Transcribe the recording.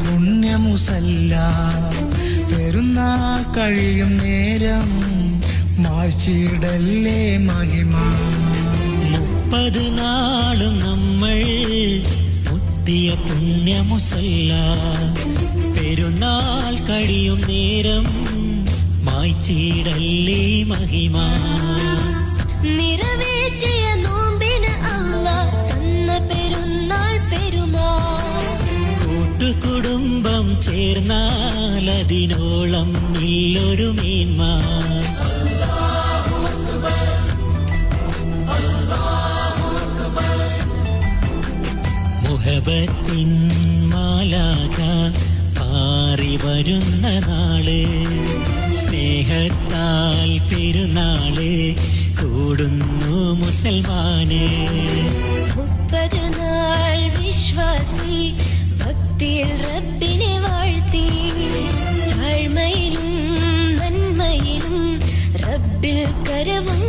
പുണ്യമുസല്ല പെരുന്നാൾ കഴിയും നേരം മാച്ചിടല്ലേ മഹിമ. 30 നാളും നമ്മൾ മുത്തിയ പുണ്യമുസല്ല പെരുന്നാൾ കഴിയും നേരം മായ്ച്ചിടല്ലേ മഹിമ. നിറവേറ്റിയ നോമ്പിന് അല്ലാഹ് തന്ന പെരുന്നാൾ പെരുമാ. കൂട്ടുകുടുംബം ചേർന്നാൽ അതിനോളം ഇല്ലൊരു മേന്മ. മുഹബത്തിൻ മാലാഖ പാറി വരുന്ന നാള്, സ്നേഹത്താൽ പെരുന്നാള് കൂടുന്നു മുസൽമാന്. 30 നാൾ വിശ്വാസി ഭക്തിയിൽ റബ്ബിനെ വാഴ്ത്തി, താഴ്മയിലും നന്മയിലും റബ്ബിൽ കരവും